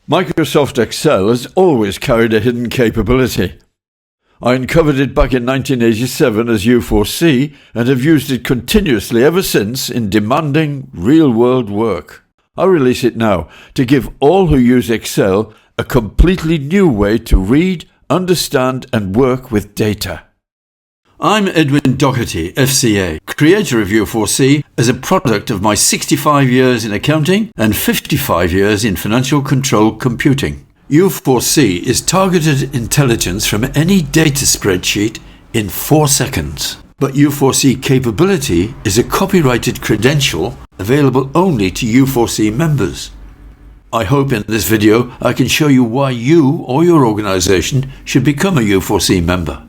Microsoft Excel has always carried a hidden capability. I uncovered it back in 1987 as u4c and have used it continuously ever since in demanding, real-world work. I release it now to give all who use Excel a completely new way to read, understand and work with data. I'm Edwin Doherty, FCA, creator of u4c as a product of my 65 years in accounting and 55 years in financial control computing. u4c is targeted intelligence from any data spreadsheet in 4 seconds. But u4c capability is a copyrighted credential available only to u4c members. I hope in this video I can show you why you or your organization should become a u4c member.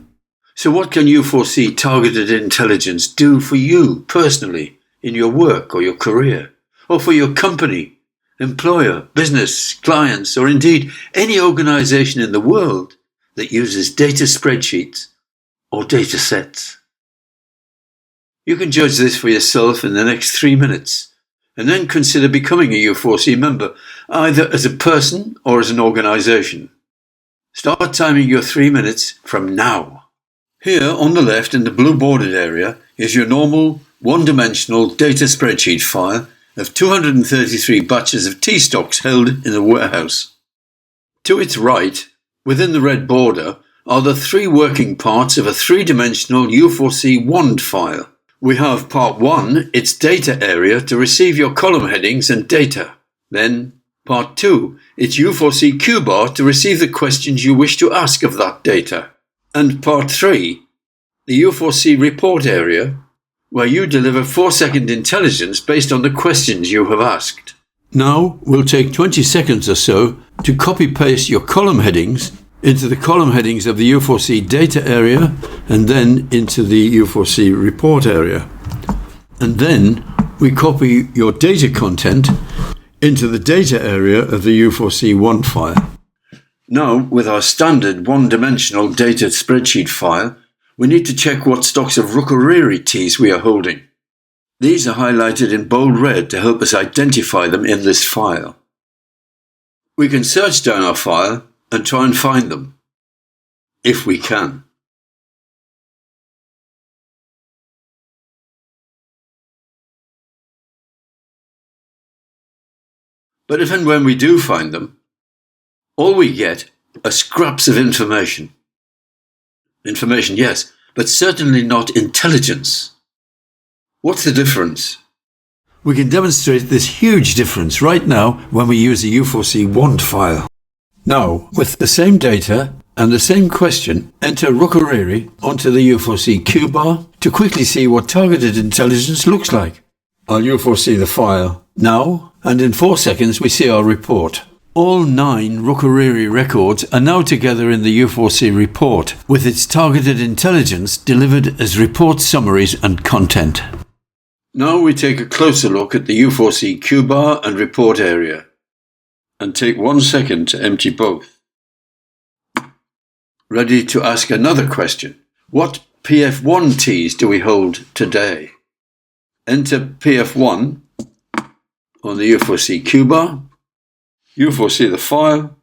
So what can u4c targeted intelligence do for you personally in your work or your career, or for your company, employer, business, clients, or indeed any organization in the world that uses data spreadsheets or data sets? You can judge this for yourself in the next 3 minutes, and then consider becoming a u4c member, either as a person or as an organization. Start timing your 3 minutes from now. Here on the left in the blue bordered area is your normal one-dimensional data spreadsheet file of 233 batches of T-stocks held in a warehouse. To its right, within the red border, are the 3 working parts of a 3-dimensional u4c wand file. We have part 1, its data area to receive your column headings and data. Then part 2, its u4c Q bar to receive the questions you wish to ask of that data. And part 3, the u4c report area, where you deliver 4-second intelligence based on the questions you have asked. Now we'll take 20 seconds or so to copy-paste your column headings into the column headings of the u4c data area and then into the u4c report area. And then we copy your data content into the data area of the u4c wand file. Now, with our standard one-dimensional data spreadsheet file, we need to check what stocks of Rukuriri teas we are holding. These are highlighted in bold red to help us identify them in this file. We can search down our file and try and find them, if we can. But if and when we do find them, all we get are scraps of information. Information, yes, but certainly not intelligence. What's the difference? We can demonstrate this huge difference right now when we use the u4c wand file. Now, with the same data and the same question, enter Rukuriri onto the u4c Q bar to quickly see what targeted intelligence looks like. I'll u4c the file now, and in 4 seconds we see our report. All 9 Rukuriri records are now together in the u4c report, with its targeted intelligence delivered as report summaries and content. Now we take a closer look at the u4c Q bar and report area, and take 1 second to empty both. Ready to ask another question. What PF1 Ts do we hold today? Enter PF1 on the u4c Q bar, u4c the file,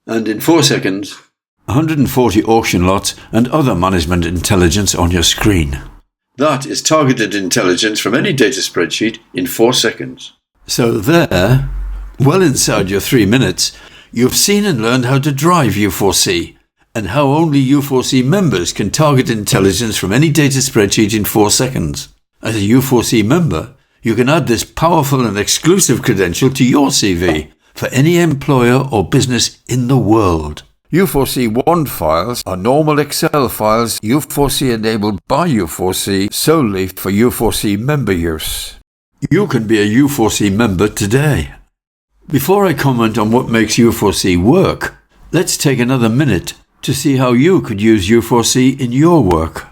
and in 4 seconds, 140 auction lots and other management intelligence on your screen. That is targeted intelligence from any data spreadsheet in 4 seconds. So there, well inside your 3 minutes, you've seen and learned how to drive u4c, and how only u4c members can target intelligence from any data spreadsheet in 4 seconds. As a u4c member, you can add this powerful and exclusive credential to your CV for any employer or business in the world. u4c wand files are normal Excel files u4c enabled by u4c solely for u4c member use. You can be a u4c member today. Before I comment on what makes u4c work, let's take another minute to see how you could use u4c in your work.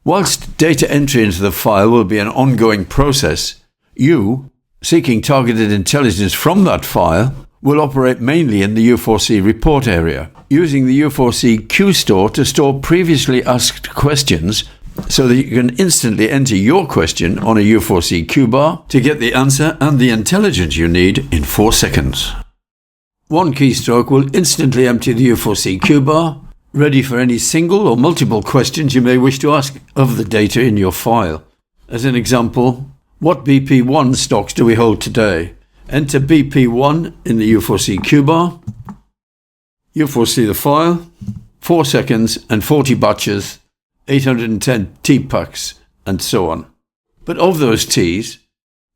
Whilst data entry into the file will be an ongoing process, you, seeking targeted intelligence from that file, will operate mainly in the u4c report area, using the u4c Q store to store previously asked questions so that you can instantly enter your question on a u4c Q bar to get the answer and the intelligence you need in 4 seconds. One keystroke will instantly empty the u4c Q bar, ready for any single or multiple questions you may wish to ask of the data in your file. As an example, what BP1 stocks do we hold today? Enter BP1 in the u4c Q bar, u4c the file, 4 seconds and 40 batches, 810 T packs, and so on. But of those Ts,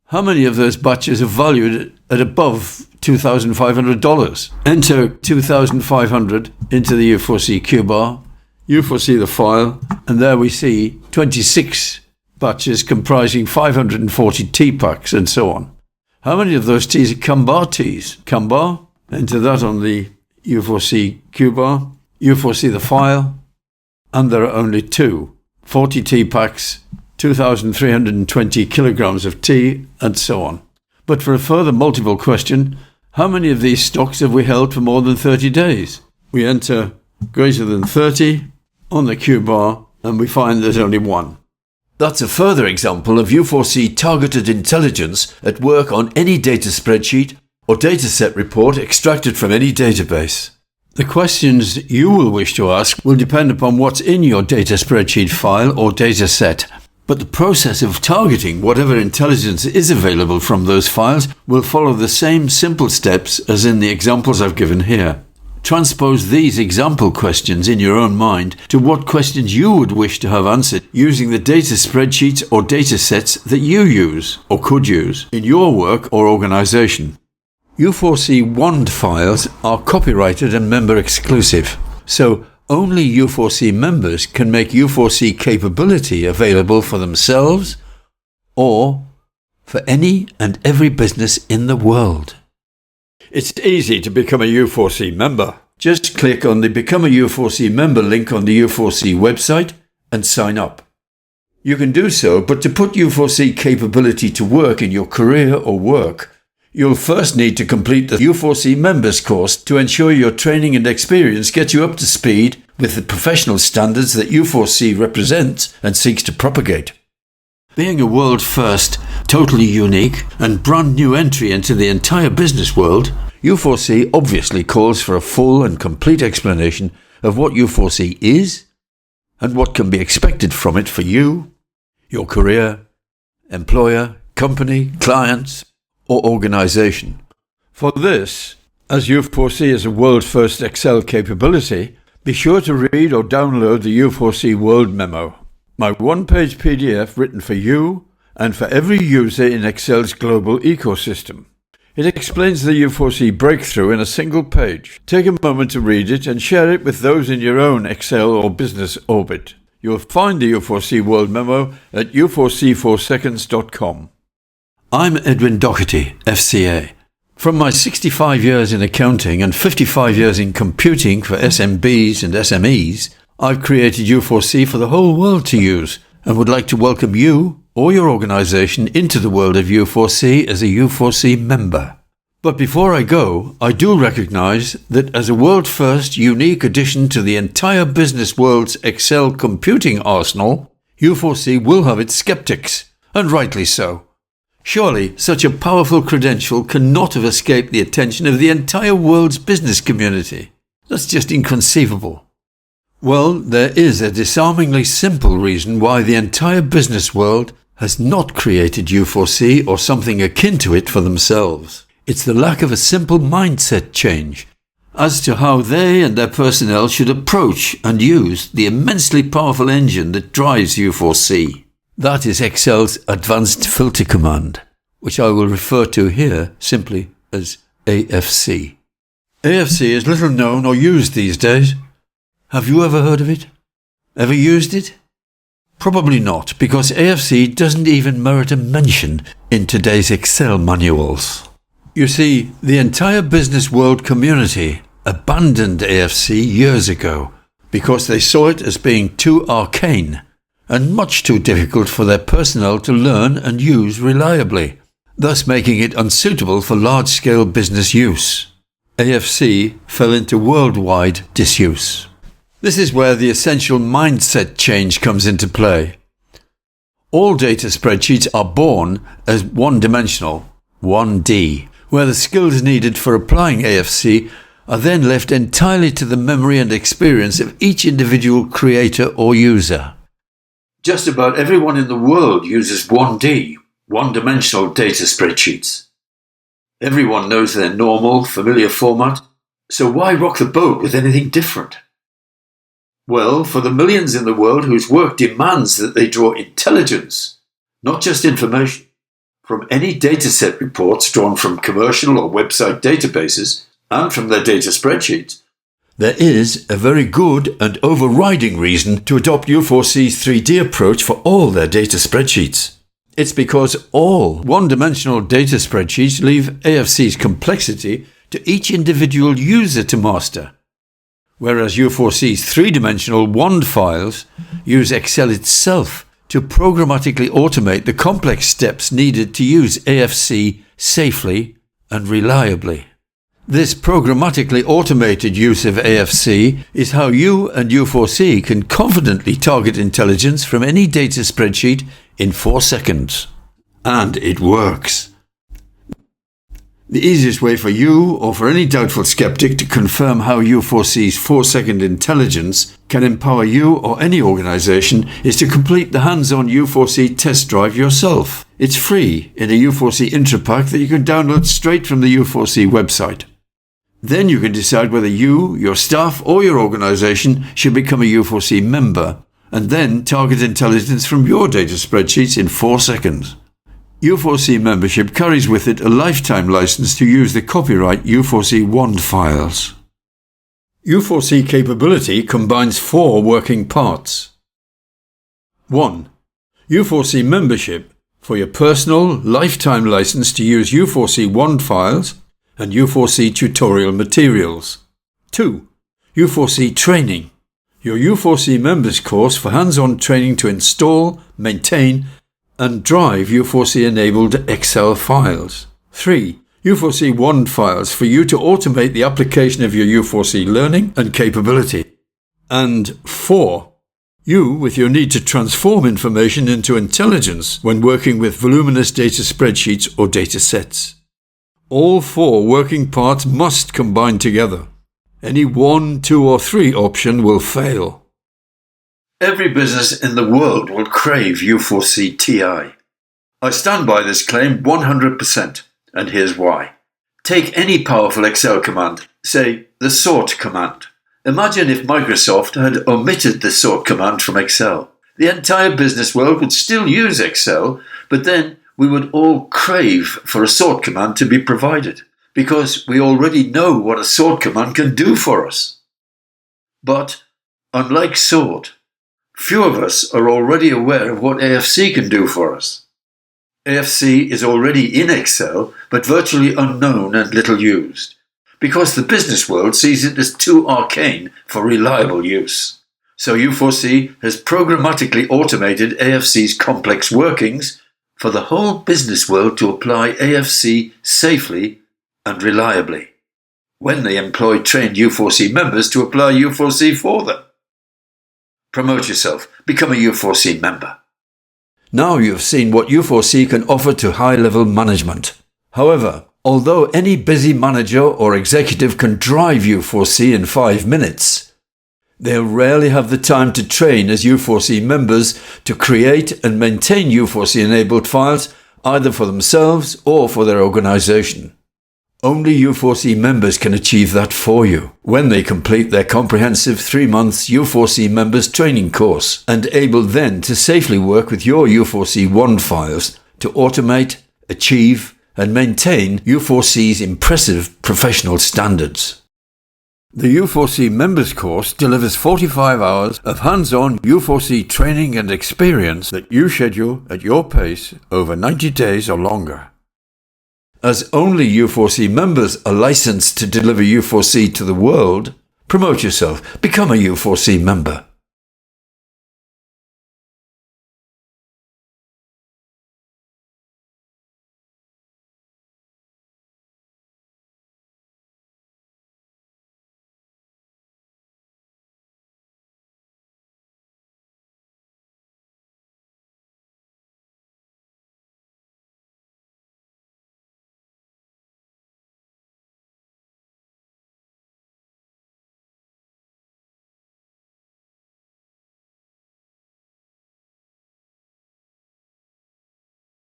how many of those batches are valued at above $2,500? Enter 2,500 into the u4c Q bar, u4c the file, and there we see 26 batches comprising 540 T packs, and so on. How many of those Ts are Kambar Ts? Kambar, enter that on the u4c Q bar, u4c the file, and there are only 2, 40 T packs, 2,320 kilograms of tea, and so on. But for a further multiple question, how many of these stocks have we held for more than 30 days? We enter greater than 30 on the Q bar, and we find there's only 1. That's a further example of u4c targeted intelligence at work on any data spreadsheet or dataset report extracted from any database. The questions you will wish to ask will depend upon what's in your data spreadsheet file or dataset. But the process of targeting whatever intelligence is available from those files will follow the same simple steps as in the examples I've given here. Transpose these example questions in your own mind to what questions you would wish to have answered using the data spreadsheets or datasets that you use or could use in your work or organization. u4c WAND files are copyrighted and member exclusive, so only u4c members can make u4c capability available for themselves or for any and every business in the world. It's easy to become a u4c member. Just click on the Become a u4c member link on the u4c website and sign up. You can do so, but to put u4c capability to work in your career or work, you'll first need to complete the u4c members course to ensure your training and experience get you up to speed with the professional standards that u4c represents and seeks to propagate. Being a world first, totally unique, and brand new entry into the entire business world, u4c obviously calls for a full and complete explanation of what u4c is and what can be expected from it for you, your career, employer, company, clients, or organization. For this, as u4c is a world-first Excel capability, be sure to read or download the u4c World Memo, my one-page PDF written for you and for every user in Excel's global ecosystem. It explains the u4c breakthrough in a single page. Take a moment to read it and share it with those in your own Excel or business orbit. You'll find the u4c World Memo at u4c4seconds.com. I'm Edwin Doherty, FCA. From my 65 years in accounting and 55 years in computing for SMBs and SMEs, I've created u4c for the whole world to use and would like to welcome you or your organization into the world of u4c as a u4c member. But before I go, I do recognize that as a world-first unique addition to the entire business world's Excel computing arsenal, u4c will have its skeptics, and rightly so. Surely, such a powerful credential cannot have escaped the attention of the entire world's business community. That's just inconceivable. Well, there is a disarmingly simple reason why the entire business world has not created u4c or something akin to it for themselves. It's the lack of a simple mindset change as to how they and their personnel should approach and use the immensely powerful engine that drives u4c. That is Excel's Advanced Filter Command, which I will refer to here simply as AFC. AFC is little known or used these days. Have you ever heard of it? Ever used it? Probably not, because AFC doesn't even merit a mention in today's Excel manuals. You see, the entire business world community abandoned AFC years ago because they saw it as being too arcane and much too difficult for their personnel to learn and use reliably, thus making it unsuitable for large-scale business use. AFC fell into worldwide disuse. This is where the essential mindset change comes into play. All data spreadsheets are born as one-dimensional, 1D, where the skills needed for applying AFC are then left entirely to the memory and experience of each individual creator or user. Just about everyone in the world uses 1D, one-dimensional data spreadsheets. Everyone knows their normal, familiar format, so why rock the boat with anything different? Well, for the millions in the world whose work demands that they draw intelligence, not just information, from any dataset reports drawn from commercial or website databases and from their data spreadsheets, there is a very good and overriding reason to adopt u4c's 3D approach for all their data spreadsheets. It's because all one-dimensional data spreadsheets leave AFC's complexity to each individual user to master, whereas u4c's three-dimensional WAND files use Excel itself to programmatically automate the complex steps needed to use AFC safely and reliably. This programmatically automated use of AFC is how you and u4c can confidently target intelligence from any data spreadsheet in 4 seconds. And it works. The easiest way for you or for any doubtful skeptic to confirm how u4c's 4-second intelligence can empower you or any organization is to complete the hands-on u4c test drive yourself. It's free in a u4c intro pack that you can download straight from the u4c website. Then you can decide whether you, your staff or your organization should become a u4c member and then target intelligence from your data spreadsheets in 4 seconds. u4c membership carries with it a lifetime license to use the copyright u4c WAND files. u4c capability combines 4 working parts. 1. u4c membership for your personal lifetime license to use u4c WAND files and u4c tutorial materials. 2. u4c training, your u4c members course for hands-on training to install, maintain, and drive u4c-enabled Excel files. 3. u4c WAND files for you to automate the application of your u4c learning and capability. And 4. You with your need to transform information into intelligence when working with voluminous data spreadsheets or data sets. All 4 working parts must combine together. Any 1, 2 or 3 option will fail. Every business in the world will crave u4c TI. I stand by this claim 100%, and here's why. Take any powerful Excel command, say the sort command. Imagine if Microsoft had omitted the sort command from Excel. The entire business world would still use Excel, but then we would all crave for a sort command to be provided, because we already know what a sort command can do for us. But, unlike sort, few of us are already aware of what AFC can do for us. AFC is already in Excel, but virtually unknown and little used, because the business world sees it as too arcane for reliable use. So u4c has programmatically automated AFC's complex workings for the whole business world to apply AFC safely and reliably, when they employ trained u4c members to apply u4c for them. Promote yourself. Become a u4c member. Now you've seen what u4c can offer to high-level management. However, although any busy manager or executive can drive u4c in 5 minutes, they'll rarely have the time to train as u4c members to create and maintain u4c-enabled files either for themselves or for their organization. Only u4c members can achieve that for you when they complete their comprehensive 3 months u4c members training course and able then to safely work with your u4c WAND files to automate, achieve and maintain u4c's impressive professional standards. The u4c members course delivers 45 hours of hands-on u4c training and experience that you schedule at your pace over 90 days or longer. As only u4c members are licensed to deliver u4c to the world, promote yourself, become a u4c member.